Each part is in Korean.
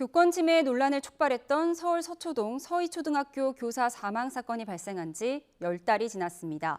교권 침해 논란을 촉발했던 서울 서초동 서희초등학교 교사 사망 사건이 발생한 지 10달이 지났습니다.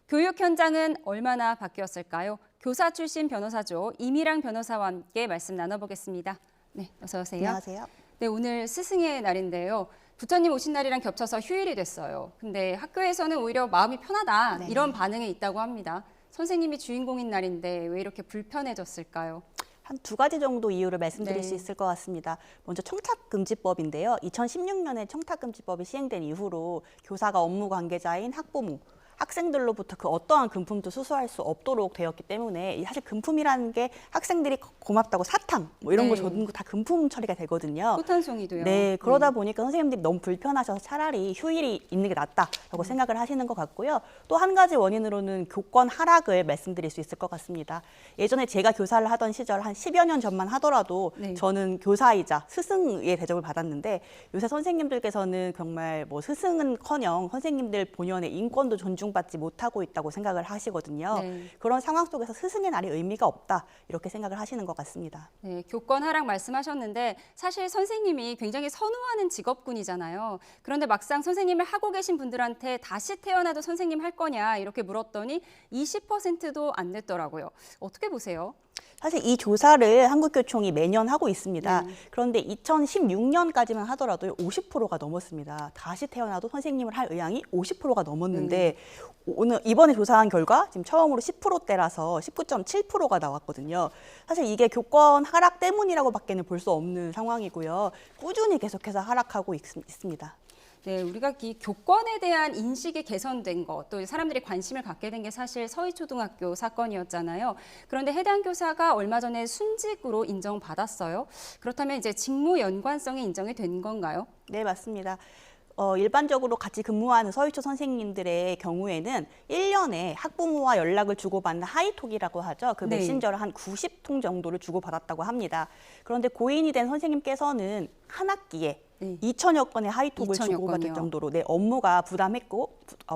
교육 현장은 얼마나 바뀌었을까요? 교사 출신 변호사죠. 이미랑 변호사와 함께 말씀 나눠보겠습니다. 네, 어서 오세요. 안녕하세요. 네, 오늘 스승의 날인데요. 부처님 오신 날이랑 겹쳐서 휴일이 됐어요. 근데 학교에서는 오히려 마음이 편하다, 네. 이런 반응이 있다고 합니다. 선생님이 주인공인 날인데 왜 이렇게 불편해졌을까요? 한 두 가지 정도 이유를 말씀드릴 네. 수 있을 것 같습니다. 먼저 청탁금지법인데요. 2016년에 청탁금지법이 시행된 이후로 교사가 업무 관계자인 학부모, 학생들로부터 그 어떠한 금품도 수수할 수 없도록 되었기 때문에 사실 금품이라는 게 학생들이 고맙다고 사탕 뭐 이런 거 네. 줬는 거 다 금품 처리가 되거든요. 꽃한송이도요. 네, 그러다 보니까 선생님들이 너무 불편하셔서 차라리 휴일이 있는 게 낫다라고 생각을 하시는 것 같고요. 또 한 가지 원인으로는 교권 하락을 말씀드릴 수 있을 것 같습니다. 예전에 제가 교사를 하던 시절 한 10여 년 전만 하더라도 네. 저는 교사이자 스승의 대접을 받았는데 요새 선생님들께서는 정말 뭐 스승은커녕 선생님들 본연의 인권도 존중받지 못하고 있다고 생각을 하시거든요. 네. 그런 상황 속에서 스승의 날이 의미가 없다 이렇게 생각을 하시는 것 같습니다. 네, 교권 하락 말씀하셨는데 사실 선생님이 굉장히 선호하는 직업군이잖아요. 그런데 막상 선생님을 하고 계신 분들한테 다시 태어나도 선생님 할 거냐 이렇게 물었더니 20%도 안 됐더라고요. 어떻게 보세요? 사실 이 조사를 한국교총이 매년 하고 있습니다. 네. 그런데 2016년까지만 하더라도 50%가 넘었습니다. 다시 태어나도 선생님을 할 의향이 50%가 넘었는데 이번에 조사한 결과 지금 처음으로 10%대라서 19.7%가 나왔거든요. 사실 이게 교권 하락 때문이라고밖에는 볼 수 없는 상황이고요. 꾸준히 계속해서 하락하고 있습니다. 네, 우리가 이 교권에 대한 인식이 개선된 것, 또 사람들이 관심을 갖게 된 게 사실 서희초등학교 사건이었잖아요. 그런데 해당 교사가 얼마 전에 순직으로 인정받았어요. 그렇다면 이제 직무 연관성이 인정이 된 건가요? 네, 맞습니다. 일반적으로 같이 근무하는 서희초 선생님들의 경우에는 1년에 학부모와 연락을 주고받는 하이톡이라고 하죠. 그 네. 메신저를 한 90통 정도를 주고받았다고 합니다. 그런데 고인이 된 선생님께서는 한 학기에 네. 2천여 건의 하이톡을 2천여 주고받을 건이요. 정도로 업무가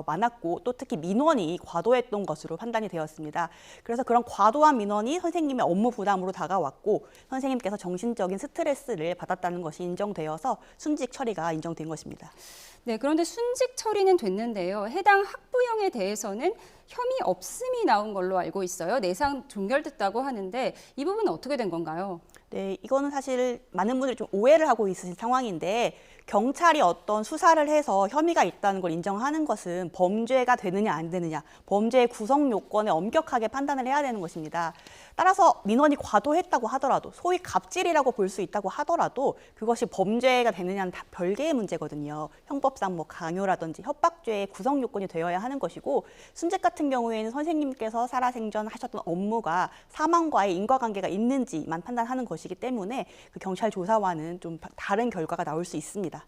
많았고 또 특히 민원이 과도했던 것으로 판단이 되었습니다. 그래서 그런 과도한 민원이 선생님의 업무 부담으로 다가왔고 선생님께서 정신적인 스트레스를 받았다는 것이 인정되어서 순직 처리가 인정된 것입니다. 네, 그런데 순직 처리는 됐는데요. 해당 학부형에 대해서는 혐의 없음이 나온 걸로 알고 있어요. 내상 종결됐다고 하는데 이 부분은 어떻게 된 건가요? 네, 이거는 사실 많은 분들이 좀 오해를 하고 있으신 상황인데 경찰이 어떤 수사를 해서 혐의가 있다는 걸 인정하는 것은 범죄가 되느냐 안 되느냐, 범죄의 구성 요건에 엄격하게 판단을 해야 되는 것입니다. 따라서 민원이 과도했다고 하더라도 소위 갑질이라고 볼 수 있다고 하더라도 그것이 범죄가 되느냐는 다 별개의 문제거든요. 형법상 뭐 강요라든지 협박죄의 구성 요건이 되어야 하는 것이고 순직 같은 경우에는 선생님께서 살아생전 하셨던 업무가 사망과의 인과관계가 있는지만 판단하는 것이기 때문에 그 경찰 조사와는 좀 다른 결과가 나올 수 있습니다.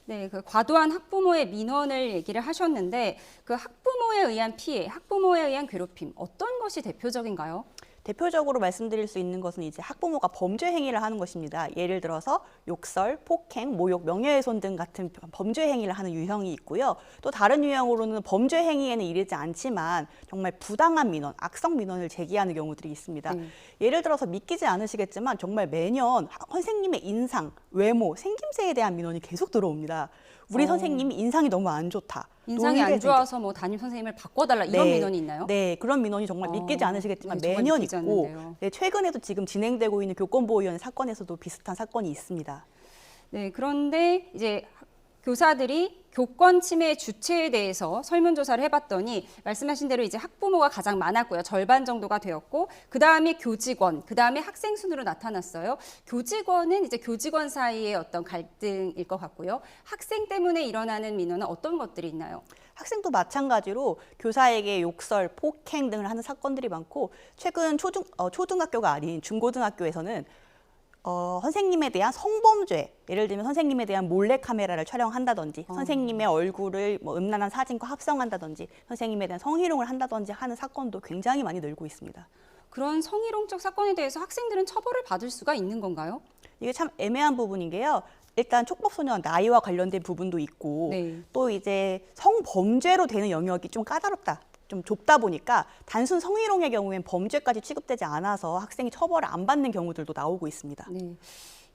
네, 그 과도한 학부모의 민원을 얘기를 하셨는데 그 학부모에 의한 피해, 학부모에 의한 괴롭힘 어떤 것이 대표적인가요? 대표적으로 말씀드릴 수 있는 것은 이제 학부모가 범죄 행위를 하는 것입니다. 예를 들어서 욕설, 폭행, 모욕, 명예훼손 등 같은 범죄 행위를 하는 유형이 있고요. 또 다른 유형으로는 범죄 행위에는 이르지 않지만 정말 부당한 민원, 악성 민원을 제기하는 경우들이 있습니다. 예를 들어서 믿기지 않으시겠지만 정말 매년 선생님의 인상, 외모, 생김새에 대한 민원이 계속 들어옵니다. 우리 선생님이 인상이 너무 안 좋다. 인상이 안 좋아서 뭐 담임 선생님을 바꿔달라 이런 민원이 있나요? 네, 그런 민원이 정말 믿기지 않으시겠지만 네, 정말 매년 믿기지 있고 않는데요. 네, 최근에도 지금 진행되고 있는 교권보호위원회 사건에서도 비슷한 사건이 있습니다. 네, 그런데 이제 교사들이 교권 침해 주체에 대해서 설문조사를 해봤더니 말씀하신 대로 이제 학부모가 가장 많았고요. 절반 정도가 되었고 그 다음에 교직원, 그 다음에 학생 순으로 나타났어요. 교직원은 이제 교직원 사이의 어떤 갈등일 것 같고요. 학생 때문에 일어나는 민원은 어떤 것들이 있나요? 학생도 마찬가지로 교사에게 욕설, 폭행 등을 하는 사건들이 많고 최근 초등학교가 아닌 중고등학교에서는 선생님에 대한 성범죄, 예를 들면 선생님에 대한 몰래카메라를 촬영한다든지 선생님의 얼굴을 뭐 음란한 사진과 합성한다든지 선생님에 대한 성희롱을 한다든지 하는 사건도 굉장히 많이 늘고 있습니다. 그런 성희롱적 사건에 대해서 학생들은 처벌을 받을 수가 있는 건가요? 이게 참 애매한 부분인 게요. 일단 촉법소년 나이와 관련된 부분도 있고 네. 또 이제 성범죄로 되는 영역이 좀 까다롭다. 좀 좁다 보니까 단순 성희롱의 경우엔 범죄까지 취급되지 않아서 학생이 처벌을 안 받는 경우들도 나오고 있습니다. 네.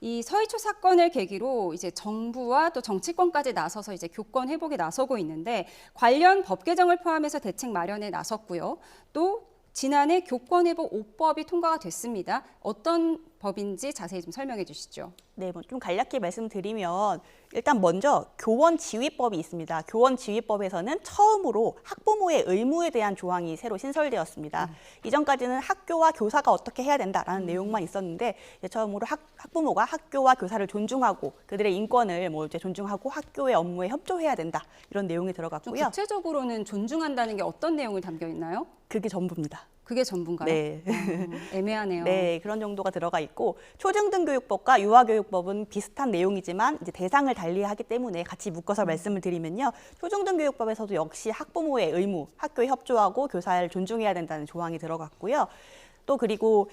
이 서희초 사건을 계기로 이제 정부와 또 정치권까지 나서서 이제 교권 회복에 나서고 있는데 관련 법 개정을 포함해서 대책 마련에 나섰고요. 또 지난해 교권 회복 5법이 통과가 됐습니다. 어떤 법인지 자세히 좀 설명해 주시죠. 네, 뭐 좀 간략히 말씀드리면 일단 먼저 교원지휘법이 있습니다. 교원지휘법에서는 처음으로 학부모의 의무에 대한 조항이 새로 신설되었습니다. 이전까지는 학교와 교사가 어떻게 해야 된다라는 내용만 있었는데 이제 처음으로 학부모가 학교와 교사를 존중하고 그들의 인권을 뭐 이제 존중하고 학교의 업무에 협조해야 된다 이런 내용이 좀 들어갔고요. 구체적으로는 존중한다는 게 어떤 내용을 담겨 있나요? 그게 전부입니다. 그게 전부인가요? 네. 애매하네요. 네, 그런 정도가 들어가 있고 초중등교육법과 유아교육법은 비슷한 내용이지만 이제 대상을 달리하기 때문에 같이 묶어서 말씀을 드리면요. 초중등교육법에서도 역시 학부모의 의무, 학교에 협조하고 교사를 존중해야 된다는 조항이 들어갔고요. 또 그리고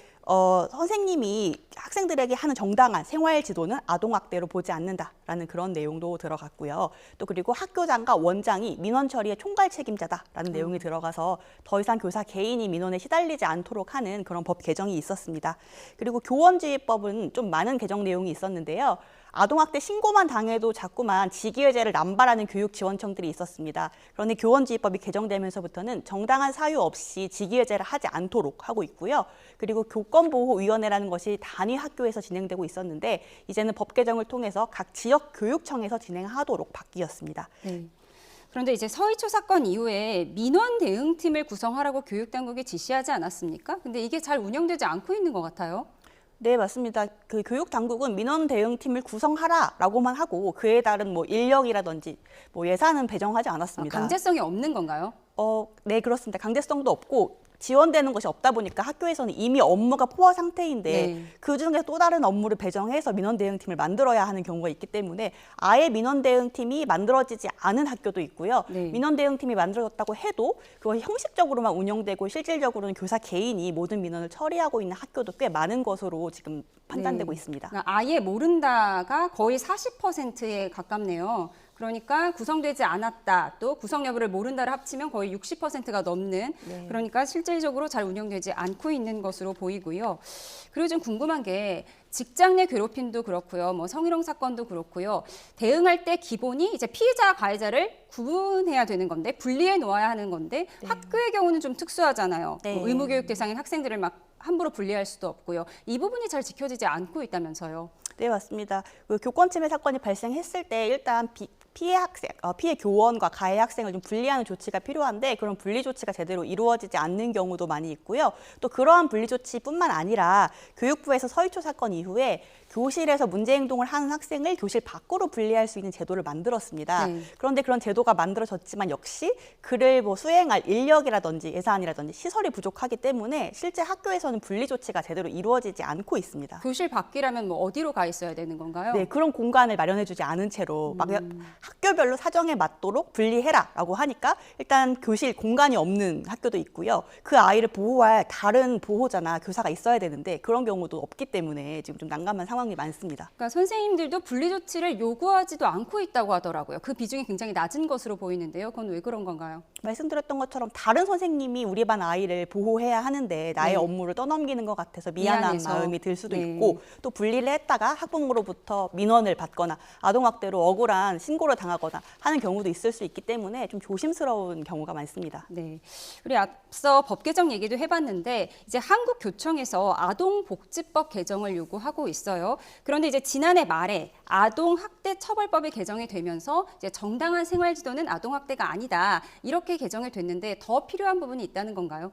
선생님이 학생들에게 하는 정당한 생활 지도는 아동학대로 보지 않는다라는 그런 내용도 들어갔고요. 또 그리고 학교장과 원장이 민원 처리의 총괄 책임자다라는 내용이 들어가서 더 이상 교사 개인이 민원에 시달리지 않도록 하는 그런 법 개정이 있었습니다. 그리고 교원지휘법은 좀 많은 개정 내용이 있었는데요. 아동학대 신고만 당해도 자꾸만 직위해제를 남발하는 교육지원청들이 있었습니다. 그런데 교원지휘법이 개정되면서부터는 정당한 사유 없이 직위해제를 하지 않도록 하고 있고요. 그리고 교권보호위원회라는 것이 단위 학교에서 진행되고 있었는데 이제는 법 개정을 통해서 각 지역 교육청에서 진행하도록 바뀌었습니다. 네. 그런데 이제 서희초 사건 이후에 민원 대응팀을 구성하라고 교육당국이 지시하지 않았습니까? 근데 이게 잘 운영되지 않고 있는 것 같아요. 네, 맞습니다. 그 교육 당국은 민원 대응팀을 구성하라라고만 하고 그에 따른 뭐 인력이라든지 뭐 예산은 배정하지 않았습니다. 강제성이 없는 건가요? 네, 그렇습니다. 강제성도 없고 지원되는 것이 없다 보니까 학교에서는 이미 업무가 포화 상태인데 네. 그중에 또 다른 업무를 배정해서 민원 대응팀을 만들어야 하는 경우가 있기 때문에 아예 민원 대응팀이 만들어지지 않은 학교도 있고요. 네. 민원 대응팀이 만들어졌다고 해도 그것이 형식적으로만 운영되고 실질적으로는 교사 개인이 모든 민원을 처리하고 있는 학교도 꽤 많은 것으로 지금 판단되고 네. 있습니다. 그러니까 아예 모른다가 거의 40%에 가깝네요. 그러니까 구성되지 않았다, 또 구성 여부를 모른다를 합치면 거의 60%가 넘는, 네. 그러니까 실질적으로 잘 운영되지 않고 있는 것으로 보이고요. 그리고 좀 궁금한 게 직장 내 괴롭힘도 그렇고요, 뭐 성희롱 사건도 그렇고요. 대응할 때 기본이 이제 피해자와 가해자를 구분해야 되는 건데, 분리해 놓아야 하는 건데, 학교의 경우는 좀 특수하잖아요. 네. 뭐 의무교육 대상인 학생들을 막 함부로 분리할 수도 없고요. 이 부분이 잘 지켜지지 않고 있다면서요. 네, 맞습니다. 그 교권 침해 사건이 발생했을 때 일단 피해 학생, 피해 교원과 가해 학생을 좀 분리하는 조치가 필요한데 그런 분리 조치가 제대로 이루어지지 않는 경우도 많이 있고요. 또 그러한 분리 조치뿐만 아니라 교육부에서 서희초 사건 이후에 교실에서 문제 행동을 하는 학생을 교실 밖으로 분리할 수 있는 제도를 만들었습니다. 네. 그런데 그런 제도가 만들어졌지만 역시 그를 뭐 수행할 인력이라든지 예산이라든지 시설이 부족하기 때문에 실제 학교에서는 분리 조치가 제대로 이루어지지 않고 있습니다. 교실 밖이라면 뭐 어디로 가 있어야 되는 건가요? 네, 그런 공간을 마련해주지 않은 채로 막 학교별로 사정에 맞도록 분리해라라고 하니까 일단 교실 공간이 없는 학교도 있고요. 그 아이를 보호할 다른 보호자나 교사가 있어야 되는데 그런 경우도 없기 때문에 지금 좀 난감한 상황이 많습니다. 그러니까 선생님들도 분리 조치를 요구하지도 않고 있다고 하더라고요. 그 비중이 굉장히 낮은 것으로 보이는데요. 그건 왜 그런 건가요? 말씀드렸던 것처럼 다른 선생님이 우리 반 아이를 보호해야 하는데 나의 네. 업무를 떠넘기는 것 같아서 미안한 미안해서. 마음이 들 수도 네. 있고 또 분리를 했다가 학부모로부터 민원을 받거나 아동학대로 억울한 신고를 당하거나 하는 경우도 있을 수 있기 때문에 좀 조심스러운 경우가 많습니다. 네, 우리 앞서 법 개정 얘기도 해봤는데 이제 한국교청에서 아동복지법 개정을 요구하고 있어요. 그런데 이제 지난해 말에 아동학대처벌법이 개정이 되면서 이제 정당한 생활지도는 아동학대가 아니다 이렇게 개정이 됐는데 더 필요한 부분이 있다는 건가요?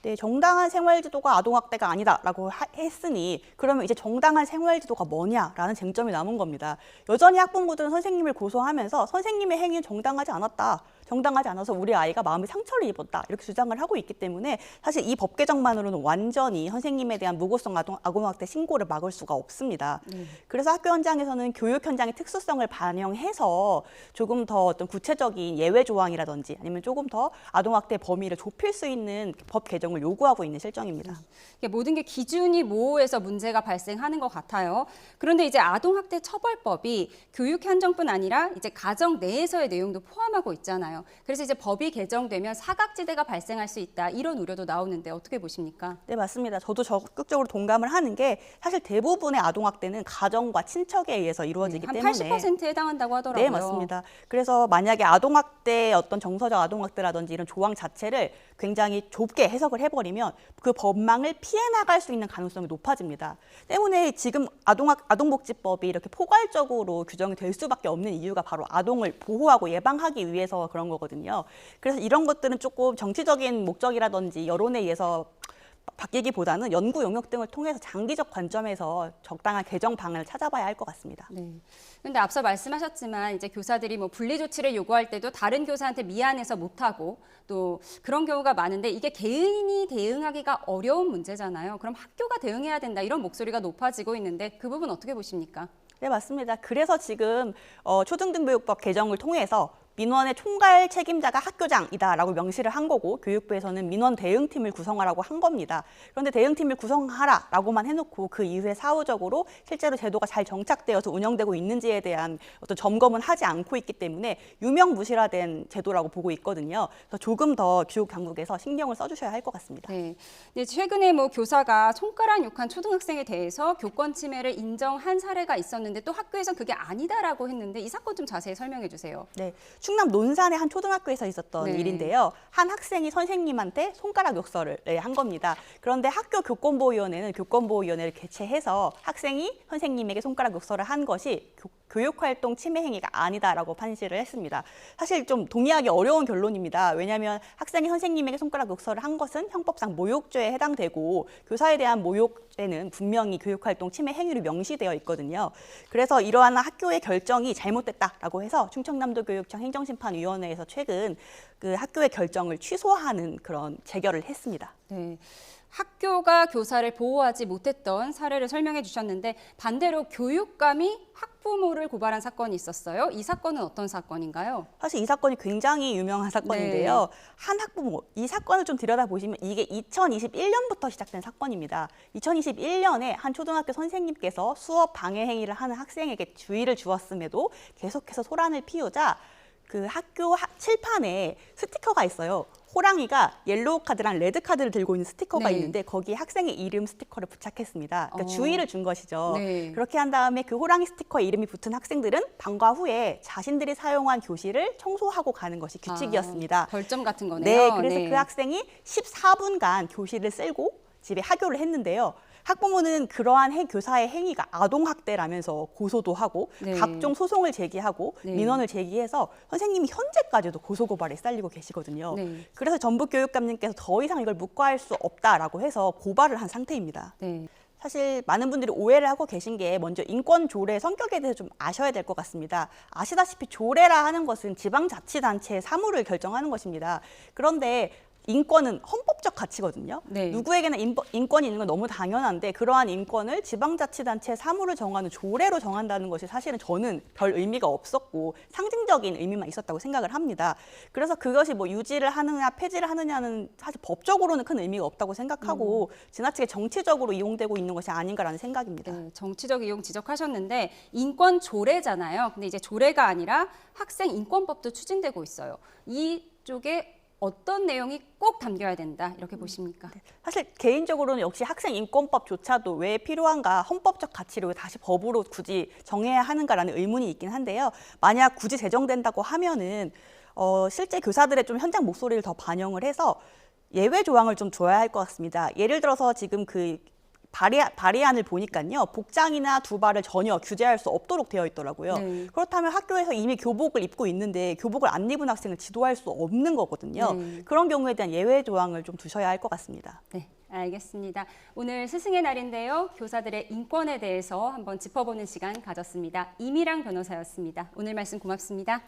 네, 정당한 생활지도가 아동학대가 아니다라고 했으니 그러면 이제 정당한 생활지도가 뭐냐라는 쟁점이 남은 겁니다. 여전히 학부모들은 선생님을 고소하면서 선생님의 행위는 정당하지 않았다. 정당하지 않아서 우리 아이가 마음의 상처를 입었다. 이렇게 주장을 하고 있기 때문에 사실 이 법 개정만으로는 완전히 선생님에 대한 무고성 아동학대 신고를 막을 수가 없습니다. 그래서 학교 현장에서는 교육 현장의 특수성을 반영해서 조금 더 어떤 구체적인 예외 조항이라든지 아니면 조금 더 아동학대 범위를 좁힐 수 있는 법 개정을 요구하고 있는 실정입니다. 이게 모든 게 기준이 모호해서 문제가 발생하는 것 같아요. 그런데 이제 아동학대 처벌법이 교육 현장뿐 아니라 이제 가정 내에서의 내용도 포함하고 있잖아요. 거잖아요. 그래서 이제 법이 개정되면 사각지대가 발생할 수 있다. 이런 우려도 나오는데 어떻게 보십니까? 네, 맞습니다. 저도 적극적으로 동감을 하는 게 사실 대부분의 아동학대는 가정과 친척에 의해서 이루어지기 한 때문에 80%에 해당한다고 하더라고요. 네, 맞습니다. 그래서 만약에 아동학대 어떤 정서적 아동학대라든지 이런 조항 자체를 굉장히 좁게 해석을 해버리면 그 법망을 피해 나갈 수 있는 가능성이 높아집니다. 때문에 지금 아동복지법이 이렇게 포괄적으로 규정이 될 수밖에 없는 이유가 바로 아동을 보호하고 예방하기 위해서 그런 거거든요. 그래서 이런 것들은 조금 정치적인 목적이라든지 여론에 의해서 바뀌기보다는 연구 용역 등을 통해서 장기적 관점에서 적당한 개정 방안을 찾아봐야 할 것 같습니다. 네. 근데 앞서 말씀하셨지만 이제 교사들이 뭐 분리 조치를 요구할 때도 다른 교사한테 미안해서 못하고 또 그런 경우가 많은데 이게 개인이 대응하기가 어려운 문제잖아요. 그럼 학교가 대응해야 된다 이런 목소리가 높아지고 있는데 그 부분 어떻게 보십니까? 네, 맞습니다. 그래서 지금 초등등교육법 개정을 통해서 민원의 총괄 책임자가 학교장이다라고 명시를 한 거고 교육부에서는 민원 대응팀을 구성하라고 한 겁니다. 그런데 대응팀을 구성하라라고만 해놓고 그 이후에 사후적으로 실제로 제도가 잘 정착되어서 운영되고 있는지에 대한 어떤 점검은 하지 않고 있기 때문에 유명무실화된 제도라고 보고 있거든요. 그래서 조금 더 교육 당국에서 신경을 써주셔야 할 것 같습니다. 네. 네, 최근에 뭐 교사가 손가락 욕한 초등학생에 대해서 교권 침해를 인정한 사례가 있었는데 또 학교에서 그게 아니다라고 했는데 이 사건 좀 자세히 설명해 주세요. 네, 충남 논산의 한 초등학교에서 있었던 네. 일인데요. 한 학생이 선생님한테 손가락 욕설을 한 겁니다. 그런데 학교 교권보호위원회는 교권보호위원회를 개최해서 학생이 선생님에게 손가락 욕설을 한 것이 교육활동 침해 행위가 아니다라고 판시를 했습니다. 사실 좀 동의하기 어려운 결론입니다. 왜냐하면 학생이 선생님에게 손가락 욕설을 한 것은 형법상 모욕죄에 해당되고 교사에 대한 모욕죄는 분명히 교육활동 침해 행위로 명시되어 있거든요. 그래서 이러한 학교의 결정이 잘못됐다라고 해서 충청남도교육청 행정심판위원회에서 최근 그 학교의 결정을 취소하는 그런 재결을 했습니다. 네. 학교가 교사를 보호하지 못했던 사례를 설명해 주셨는데 반대로 교육감이 학부모를 고발한 사건이 있었어요. 이 사건은 어떤 사건인가요? 사실 이 사건이 굉장히 유명한 사건인데요. 한 학부모, 이 사건을 좀 들여다보시면 이게 2021년부터 시작된 사건입니다. 2021년에 한 초등학교 선생님께서 수업 방해 행위를 하는 학생에게 주의를 주었음에도 계속해서 소란을 피우자 그 학교 칠판에 스티커가 있어요. 호랑이가 옐로우 카드랑 레드 카드를 들고 있는 스티커가 네. 있는데 거기에 학생의 이름 스티커를 부착했습니다. 그러니까 주의를 준 것이죠. 네. 그렇게 한 다음에 그 호랑이 스티커에 이름이 붙은 학생들은 방과 후에 자신들이 사용한 교실을 청소하고 가는 것이 규칙이었습니다. 벌점 같은 거네요. 네, 그래서 그 학생이 14분간 교실을 쓸고 집에 하교를 했는데요. 학부모는 그러한 교사의 행위가 아동학대라면서 고소도 하고 네. 각종 소송을 제기하고 네. 민원을 제기해서 선생님이 현재까지도 고소고발에 시달리고 계시거든요. 네. 그래서 전북교육감님께서 더 이상 이걸 묵과할 수 없다라고 해서 고발을 한 상태입니다. 네. 사실 많은 분들이 오해를 하고 계신 게 먼저 인권 조례 성격에 대해서 좀 아셔야 될 것 같습니다. 아시다시피 조례라 하는 것은 지방자치단체의 사무를 결정하는 것입니다. 그런데 인권은 헌법적 가치거든요. 네. 누구에게나 인권이 있는 건 너무 당연한데 그러한 인권을 지방자치단체의 사무를 정하는 조례로 정한다는 것이 사실은 저는 별 의미가 없었고 상징적인 의미만 있었다고 생각을 합니다. 그래서 그것이 뭐 유지를 하느냐 폐지를 하느냐는 사실 법적으로는 큰 의미가 없다고 생각하고 지나치게 정치적으로 이용되고 있는 것이 아닌가라는 생각입니다. 네, 정치적 이용 지적하셨는데 인권 조례잖아요. 근데 이제 조례가 아니라 학생 인권법도 추진되고 있어요. 이쪽에 어떤 내용이 꼭 담겨야 된다 이렇게 보십니까? 사실 개인적으로는 역시 학생 인권법조차도 왜 필요한가 헌법적 가치를 왜 다시 법으로 굳이 정해야 하는가라는 의문이 있긴 한데요. 만약 굳이 제정된다고 하면은 실제 교사들의 좀 현장 목소리를 더 반영을 해서 예외 조항을 좀 줘야 할 것 같습니다. 예를 들어서 지금 그 발의안을 보니까요. 복장이나 두발을 전혀 규제할 수 없도록 되어 있더라고요. 네. 그렇다면 학교에서 이미 교복을 입고 있는데 교복을 안 입은 학생을 지도할 수 없는 거거든요. 네. 그런 경우에 대한 예외 조항을 좀 두셔야 할 것 같습니다. 네, 알겠습니다. 오늘 스승의 날인데요. 교사들의 인권에 대해서 한번 짚어보는 시간 가졌습니다. 이미랑 변호사였습니다. 오늘 말씀 고맙습니다.